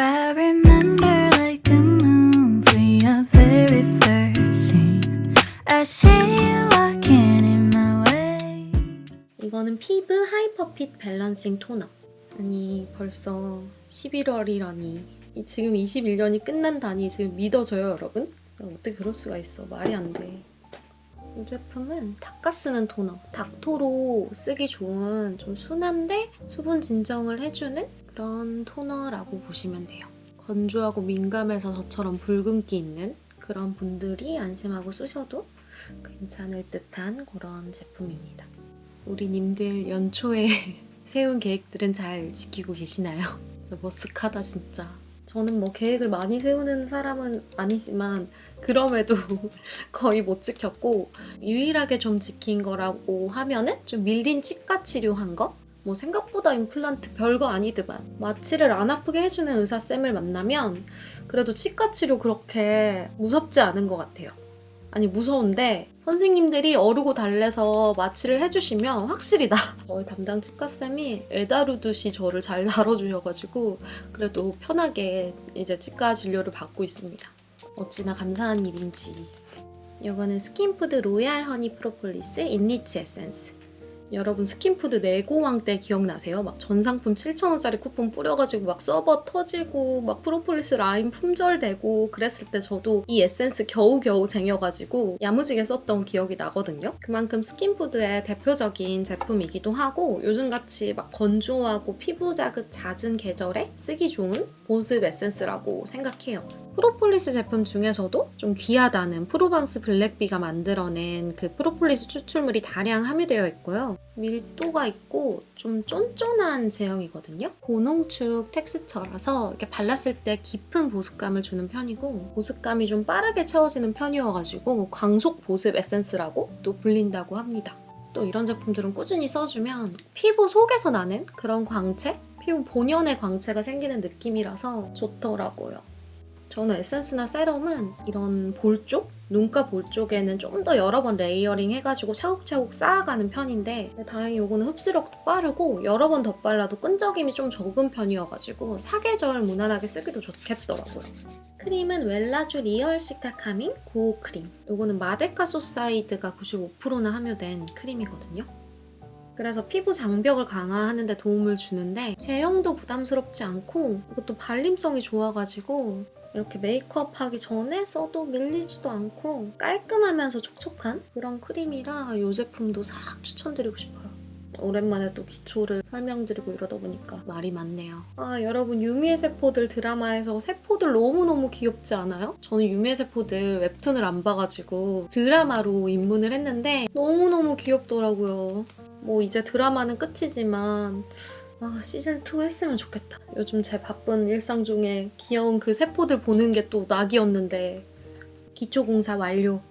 I remember like the movie, a very first scene. I see you walking in my way. 이거는 피부 하이퍼핏 밸런싱 토너. 아니 벌써 11월이라니 지금 21년이 끝난다니 지금 믿어져요 여러분? 어떻게 그럴 수가 있어. 말이 안 돼. 이 제품은 닦아 쓰는 토너. 닥토로 쓰기 좋은 좀 순한데 수분 진정을 해주는 그런 토너라고 보시면 돼요. 건조하고 민감해서 저처럼 붉은기 있는 그런 분들이 안심하고 쓰셔도 괜찮을 듯한 그런 제품입니다. 우리 님들 연초에 세운 계획들은 잘 지키고 계시나요? 저 머쓱하다 진짜. 저는 뭐 계획을 많이 세우는 사람은 아니지만 그럼에도 거의 못 지켰고, 유일하게 좀 지킨 거라고 하면은 좀 밀린 치과 치료한 거? 뭐 생각보다 임플란트 별거 아니더만 마취를 안 아프게 해주는 의사쌤을 만나면 그래도 치과 치료 그렇게 무섭지 않은 것 같아요. 아니 무서운데 선생님들이 어르고 달래서 마취를 해주시면 확실히 저희 담당 치과쌤이 애 다루듯이 저를 잘 다뤄주셔가지고 그래도 편하게 이제 치과 진료를 받고 있습니다. 어찌나 감사한 일인지. 이거는 스킨푸드 로얄 허니 프로폴리스 인리치 에센스. 여러분 스킨푸드 내고왕 때 기억나세요? 막 전상품 7,000원짜리 쿠폰 뿌려가지고 막 서버 터지고 막 프로폴리스 라인 품절되고 그랬을 때 저도 이 에센스 겨우겨우 쟁여가지고 야무지게 썼던 기억이 나거든요. 그만큼 스킨푸드의 대표적인 제품이기도 하고 요즘같이 막 건조하고 피부 자극 잦은 계절에 쓰기 좋은 보습 에센스라고 생각해요. 프로폴리스 제품 중에서도 좀 귀하다는 프로방스 블랙비가 만들어낸 그 프로폴리스 추출물이 다량 함유되어 있고요. 밀도가 있고 좀 쫀쫀한 제형이거든요. 고농축 텍스처라서 이렇게 발랐을 때 깊은 보습감을 주는 편이고 보습감이 좀 빠르게 채워지는 편이어가지고 광속 보습 에센스라고 또 불린다고 합니다. 또 이런 제품들은 꾸준히 써주면 피부 속에서 나는 그런 광채? 피부 본연의 광채가 생기는 느낌이라서 좋더라고요. 저는 에센스나 세럼은 이런 볼 쪽? 눈가 볼 쪽에는 좀 더 여러 번 레이어링 해가지고 차곡차곡 쌓아가는 편인데 다행히 이거는 흡수력도 빠르고 여러 번 덧발라도 끈적임이 좀 적은 편이어가지고 사계절 무난하게 쓰기도 좋겠더라고요. 크림은 웰라쥬 리얼 시카카민 고호 크림. 이거는 마데카 소사이드가 95%나 함유된 크림이거든요. 그래서 피부 장벽을 강화하는 데 도움을 주는데 제형도 부담스럽지 않고 이것도 발림성이 좋아가지고 이렇게 메이크업 하기 전에 써도 밀리지도 않고 깔끔하면서 촉촉한 그런 크림이라 이 제품도 싹 추천드리고 싶어요. 오랜만에 또 기초를 설명드리고 이러다 보니까 말이 많네요. 아 여러분 유미의 세포들 드라마에서 세포들 너무너무 귀엽지 않아요? 저는 유미의 세포들 웹툰을 안 봐가지고 드라마로 입문을 했는데 너무너무 귀엽더라고요. 뭐 이제 드라마는 끝이지만 시즌2 했으면 좋겠다. 요즘 제 바쁜 일상 중에 귀여운 그 세포들 보는 게 또 낙이었는데 기초공사 완료.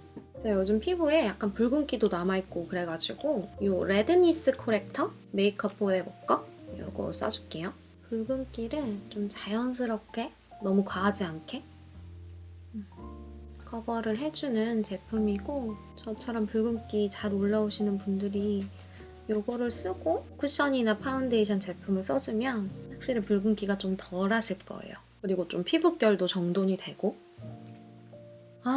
제가 요즘 피부에 약간 붉은기도 남아있고 그래가지고 이 레드니스 코렉터 메이크업 포에버 거 이거 써줄게요. 붉은기를 좀 자연스럽게 너무 과하지 않게 커버를 해주는 제품이고 저처럼 붉은기 잘 올라오시는 분들이 이거를 쓰고 쿠션이나 파운데이션 제품을 써주면 확실히 붉은기가 좀 덜 하실 거예요. 그리고 좀 피부결도 정돈이 되고.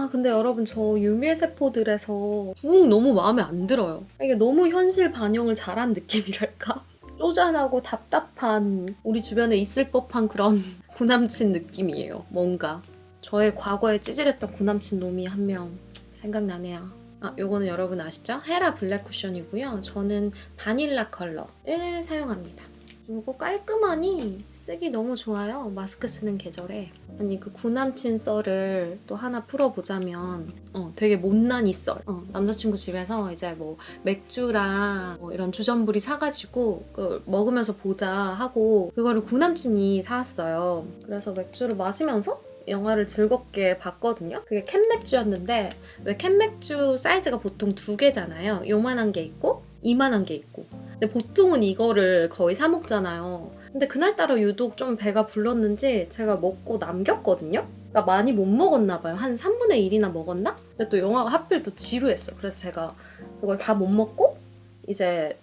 근데 여러분 저 유미의 세포들에서 부응 너무 마음에 안 들어요. 이게 너무 현실 반영을 잘한 느낌이랄까? 쪼잔하고 답답한 우리 주변에 있을 법한 그런 구남친 느낌이에요. 뭔가 저의 과거에 찌질했던 구남친 놈이 한 명 생각나네요. 요거는 여러분 아시죠? 헤라 블랙 쿠션이고요. 저는 바닐라 컬러를 사용합니다. 이거 깔끔하니 쓰기 너무 좋아요. 마스크 쓰는 계절에. 아니 그 구남친 썰을 또 하나 풀어보자면 되게 못난 이 썰. 남자친구 집에서 이제 뭐 맥주랑 뭐 이런 주전부리 사가지고 그걸 먹으면서 보자 하고 그거를 구남친이 사왔어요. 그래서 맥주를 마시면서 영화를 즐겁게 봤거든요. 그게 캔맥주였는데 왜 캔맥주 사이즈가 보통 2개잖아요. 요만한 게 있고 이만한 게 있고 근데 보통은 이거를 거의 사 먹잖아요. 근데 그날따라 유독 좀 배가 불렀는지 제가 먹고 남겼거든요. 그러니까 많이 못 먹었나 봐요. 한 3분의 1이나 먹었나? 근데 또 영화가 하필 또 지루했어. 그래서 제가 그걸 다 못 먹고 이제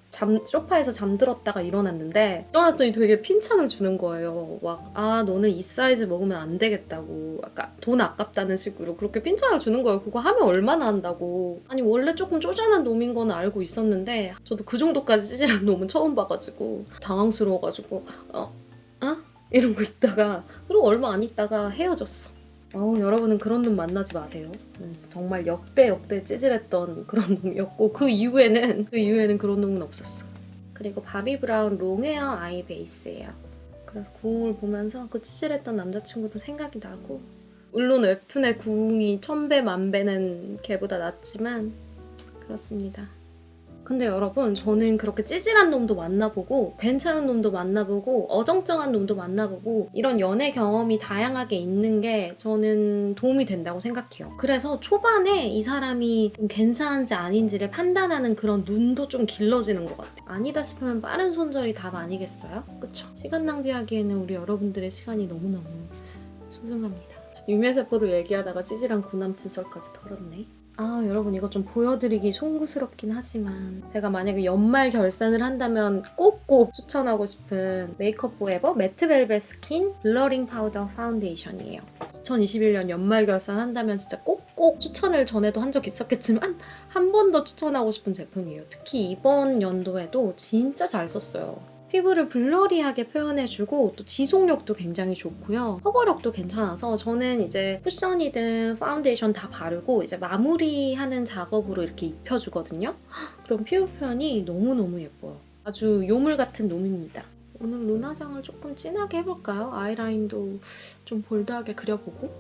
소파에서 잠들었다가 일어났더니 되게 핀찬을 주는 거예요. 막 너는 이 사이즈 먹으면 안 되겠다고, 약간 돈 아깝다는 식으로 그렇게 핀찬을 주는 거예요. 그거 하면 얼마나 한다고. 아니 원래 조금 쪼잔한 놈인 거는 알고 있었는데 저도 그 정도까지 찌질한 놈은 처음 봐가지고 당황스러워가지고 이런 거 있다가, 그리고 얼마 안 있다가 헤어졌어. 여러분은 그런 놈 만나지 마세요. 정말 역대 찌질했던 그런 놈이었고, 그 이후에는 그런 놈은 없었어. 그리고 바비 브라운 롱헤어 아이 베이스예요. 그래서 구웅을 보면서 그 찌질했던 남자친구도 생각이 나고, 물론 웹툰의 구웅이 1000배 만배는 걔보다 낫지만 그렇습니다. 근데 여러분, 저는 그렇게 찌질한 놈도 만나보고 괜찮은 놈도 만나보고 어정쩡한 놈도 만나보고 이런 연애 경험이 다양하게 있는 게 저는 도움이 된다고 생각해요. 그래서 초반에 이 사람이 좀 괜찮은지 아닌지를 판단하는 그런 눈도 좀 길러지는 것 같아요. 아니다 싶으면 빠른 손절이 답 아니겠어요? 그쵸? 시간 낭비하기에는 우리 여러분들의 시간이 너무너무 소중합니다. 유메세포도 얘기하다가 찌질한 고남친 썰까지 털었네. 여러분, 이거 좀 보여드리기 송구스럽긴 하지만 제가 만약에 연말 결산을 한다면 꼭꼭 추천하고 싶은 메이크업 포에버 매트 벨벳 스킨 블러링 파우더 파운데이션이에요. 2021년 연말 결산한다면 진짜 꼭꼭 추천을 전에도 한 적 있었겠지만 한 번 더 추천하고 싶은 제품이에요. 특히 이번 연도에도 진짜 잘 썼어요. 피부를 블러리하게 표현해주고 또 지속력도 굉장히 좋고요. 커버력도 괜찮아서 저는 이제 쿠션이든 파운데이션 다 바르고 이제 마무리하는 작업으로 이렇게 입혀주거든요. 그럼 피부 표현이 너무너무 예뻐요. 아주 요물 같은 놈입니다. 오늘 루나장을 조금 진하게 해볼까요? 아이라인도 좀 볼드하게 그려보고.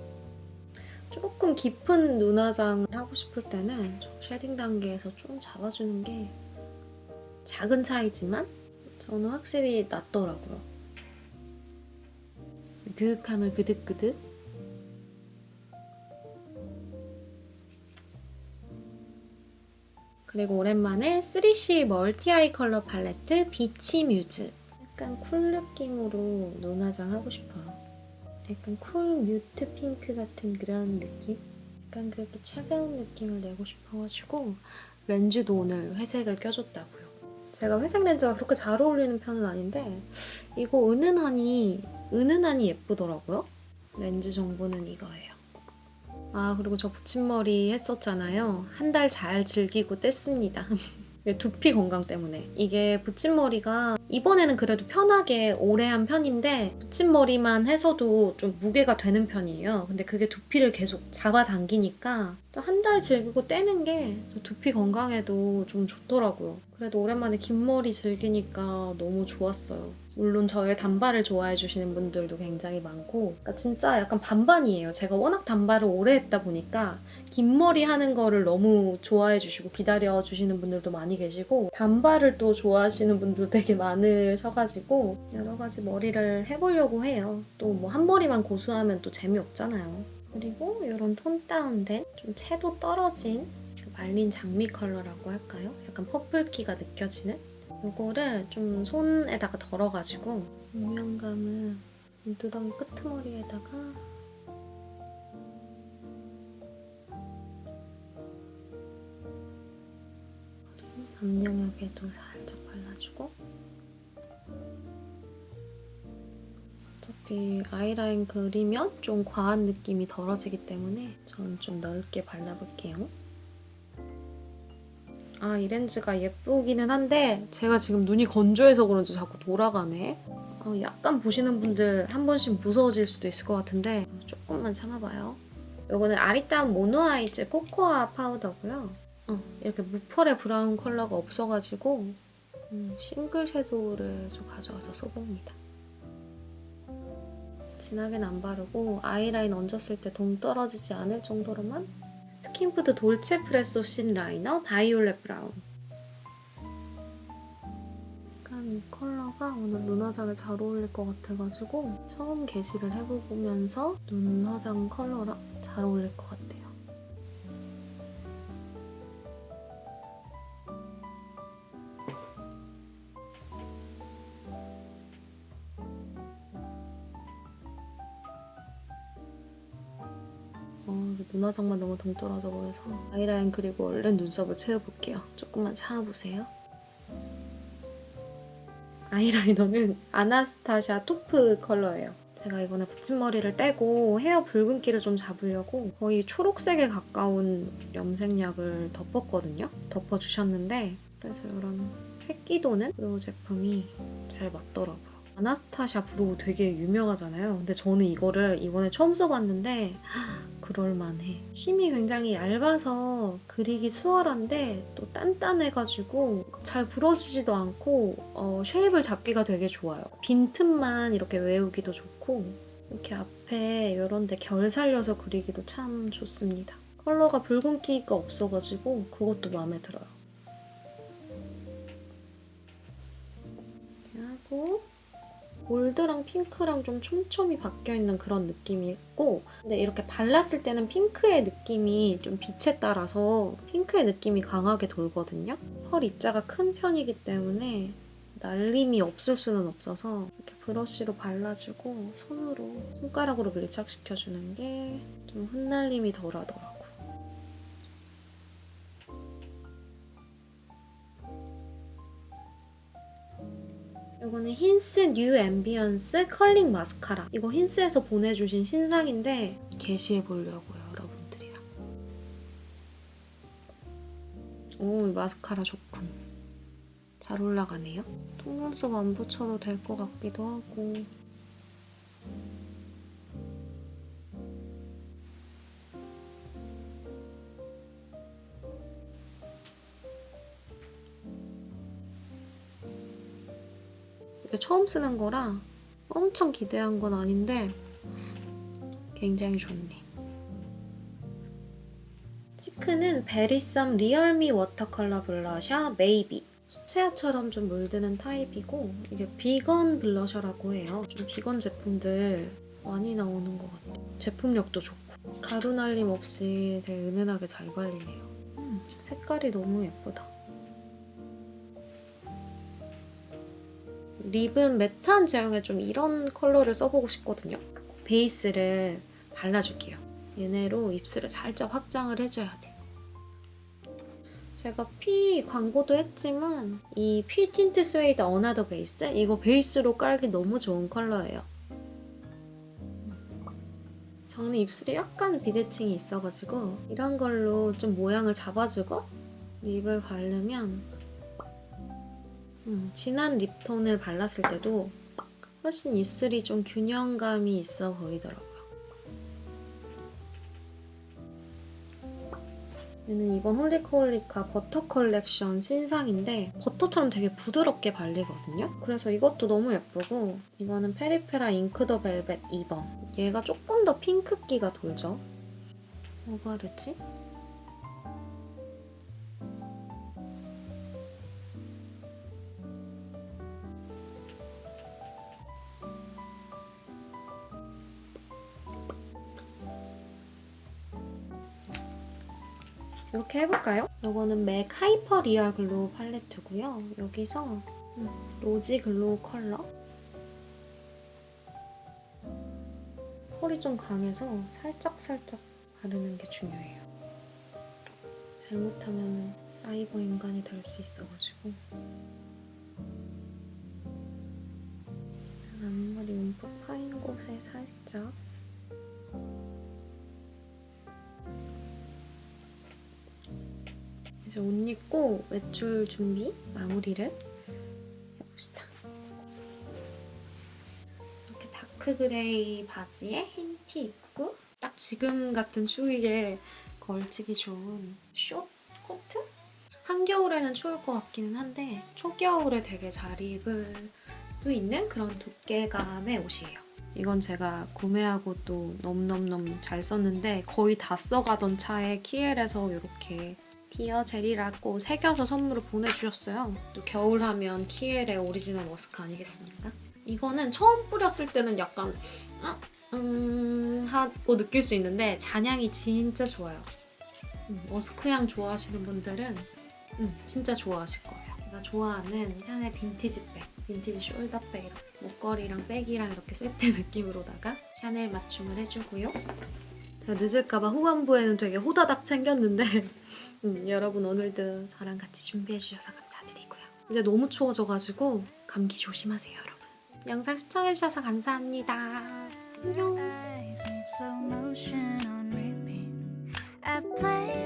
조금 깊은 눈화장을 하고 싶을 때는 쉐딩 단계에서 좀 잡아주는 게 작은 차이지만 저는 확실히 낫더라고요. 그윽함을 그득그득. 그리고 오랜만에 3C 멀티 아이 컬러 팔레트 비치 뮤즈. 약간 쿨 느낌으로 눈화장 하고 싶어요. 약간 쿨 뮤트 핑크 같은 그런 느낌? 약간 그렇게 차가운 느낌을 내고 싶어가지고 렌즈도 오늘 회색을 껴줬다고요. 제가 회색 렌즈가 그렇게 잘 어울리는 편은 아닌데 이거 은은하니 예쁘더라고요. 렌즈 정보는 이거예요. 그리고 저 붙임머리 했었잖아요. 한 달 잘 즐기고 뗐습니다. 두피 건강 때문에. 이게 붙임머리가 이번에는 그래도 편하게 오래 한 편인데 붙임머리만 해서도 좀 무게가 되는 편이에요. 근데 그게 두피를 계속 잡아당기니까 또 한 달 즐기고 떼는 게 두피 건강에도 좀 좋더라고요. 그래도 오랜만에 긴 머리 즐기니까 너무 좋았어요. 물론 저의 단발을 좋아해 주시는 분들도 굉장히 많고, 그러니까 진짜 약간 반반이에요. 제가 워낙 단발을 오래 했다 보니까 긴 머리 하는 거를 너무 좋아해 주시고 기다려 주시는 분들도 많이 계시고, 단발을 또 좋아하시는 분도 되게 많으셔가지고 여러 가지 머리를 해보려고 해요. 또 뭐 한 머리만 고수하면 또 재미없잖아요. 그리고 이런 톤 다운된 좀 채도 떨어진 말린 장미 컬러라고 할까요? 약간 퍼플기가 느껴지는? 이거를 좀 손에다가 덜어가지고 음영감을 눈두덩이 끄트머리에다가 앞영역에도 살짝 발라주고, 어차피 아이라인 그리면 좀 과한 느낌이 덜어지기 때문에 저는 좀 넓게 발라볼게요. 이 렌즈가 예쁘기는 한데 제가 지금 눈이 건조해서 그런지 자꾸 돌아가네. 약간 보시는 분들 한 번씩 무서워질 수도 있을 것 같은데 조금만 참아봐요. 이거는 아리따운 모노아이즈 코코아 파우더고요. 이렇게 무펄의 브라운 컬러가 없어가지고 싱글 섀도우를 좀 가져와서 써봅니다. 진하게는 안 바르고 아이라인 얹었을 때 동 떨어지지 않을 정도로만. 스킨푸드 돌체 프레소 신 라이너 바이올렛 브라운. 약간 이 컬러가 오늘 눈화장에 잘 어울릴 것 같아가지고 처음 게시를 해보면서 눈화장 컬러랑 잘 어울릴 것 같아요. 눈화장만 너무 동떨어져 보여서 아이라인 그리고 얼른 눈썹을 채워볼게요. 조금만 참아보세요. 아이라이너는 아나스타샤 토프 컬러예요. 제가 이번에 붙임머리를 떼고 헤어 붉은기를 좀 잡으려고 거의 초록색에 가까운 염색약을 덮었거든요. 덮어주셨는데 그래서 이런 획기 도는 브로우 제품이 잘 맞더라고요. 아나스타샤 브로우 되게 유명하잖아요. 근데 저는 이거를 이번에 처음 써봤는데 그럴만해. 심이 굉장히 얇아서 그리기 수월한데 또 단단해가지고 잘 부러지지도 않고 쉐입을 잡기가 되게 좋아요. 빈틈만 이렇게 외우기도 좋고 이렇게 앞에 이런 데 결 살려서 그리기도 참 좋습니다. 컬러가 붉은기가 없어가지고 그것도 마음에 들어요. 이렇게 하고 골드랑 핑크랑 좀 촘촘히 바뀌어있는 그런 느낌이 있고 근데 이렇게 발랐을 때는 핑크의 느낌이 좀 빛에 따라서 핑크의 느낌이 강하게 돌거든요. 펄 입자가 큰 편이기 때문에 날림이 없을 수는 없어서 이렇게 브러쉬로 발라주고 손가락으로 밀착시켜주는 게 좀 흩날림이 덜하더라고요. 이거는 힌스 뉴 앰비언스 컬링 마스카라. 이거 힌스에서 보내주신 신상인데 게시해보려고요, 여러분들이랑. 오, 이 마스카라 좋군. 잘 올라가네요. 속눈썹 안 붙여도 될 것 같기도 하고. 이게 처음 쓰는 거라 엄청 기대한 건 아닌데 굉장히 좋네. 치크는 베리썸 리얼미 워터컬러 블러셔 메이비. 수채화처럼 좀 물드는 타입이고 이게 비건 블러셔라고 해요. 좀 비건 제품들 많이 나오는 것 같아요. 제품력도 좋고 가루 날림 없이 되게 은은하게 잘 발리네요. 색깔이 너무 예쁘다. 립은 매트한 제형에 좀 이런 컬러를 써보고 싶거든요. 베이스를 발라줄게요. 얘네로 입술을 살짝 확장을 해줘야 돼요. 제가 피 광고도 했지만 이 피 틴트 스웨이드 어나더 베이스? 이거 베이스로 깔기 너무 좋은 컬러예요. 저는 입술이 약간 비대칭이 있어가지고 이런 걸로 좀 모양을 잡아주고 립을 바르면 진한 립톤을 발랐을 때도 훨씬 입술이 좀 균형감이 있어 보이더라고요. 얘는 이번 홀리코홀리카 버터 컬렉션 신상인데 버터처럼 되게 부드럽게 발리거든요. 그래서 이것도 너무 예쁘고 이거는 페리페라 잉크 더 벨벳 2번. 얘가 조금 더 핑크기가 돌죠. 뭐 바르지? 이렇게 해볼까요? 이거는 맥 하이퍼 리얼 글로우 팔레트고요. 여기서 로지 글로우 컬러. 펄이 좀 강해서 살짝살짝 바르는 게 중요해요. 잘못하면 사이버 인간이 될 수 있어가지고. 앞머리 움푹 파인 곳에 살짝. 이제 옷 입고 외출 준비, 마무리를 해봅시다. 이렇게 다크 그레이 바지에 흰 티 입고 딱 지금 같은 추위에 걸치기 좋은 숏 코트? 한겨울에는 추울 것 같기는 한데 초겨울에 되게 잘 입을 수 있는 그런 두께감의 옷이에요. 이건 제가 구매하고 또 너무너무 잘 썼는데 거의 다 써가던 차에 키엘에서 이렇게 디어 제리라고 새겨서 선물을 보내주셨어요. 또 겨울 하면 키엘의 오리지널 머스크 아니겠습니까? 이거는 처음 뿌렸을 때는 약간 하고 느낄 수 있는데 잔향이 진짜 좋아요. 머스크 향 좋아하시는 분들은 진짜 좋아하실 거예요. 제가 좋아하는 샤넬 빈티지 백, 빈티지 숄더백 이렇게 목걸이랑 백이랑 이렇게 세트 느낌으로다가 샤넬 맞춤을 해주고요. 제가 늦을까봐 후반부에는 되게 호다닥 챙겼는데 여러분 오늘도 저랑 같이 준비해주셔서 감사드리고요. 이제 너무 추워져가지고 감기 조심하세요, 여러분. 영상 시청해주셔서 감사합니다. 안녕. Eyes in slow motion on repeat. I play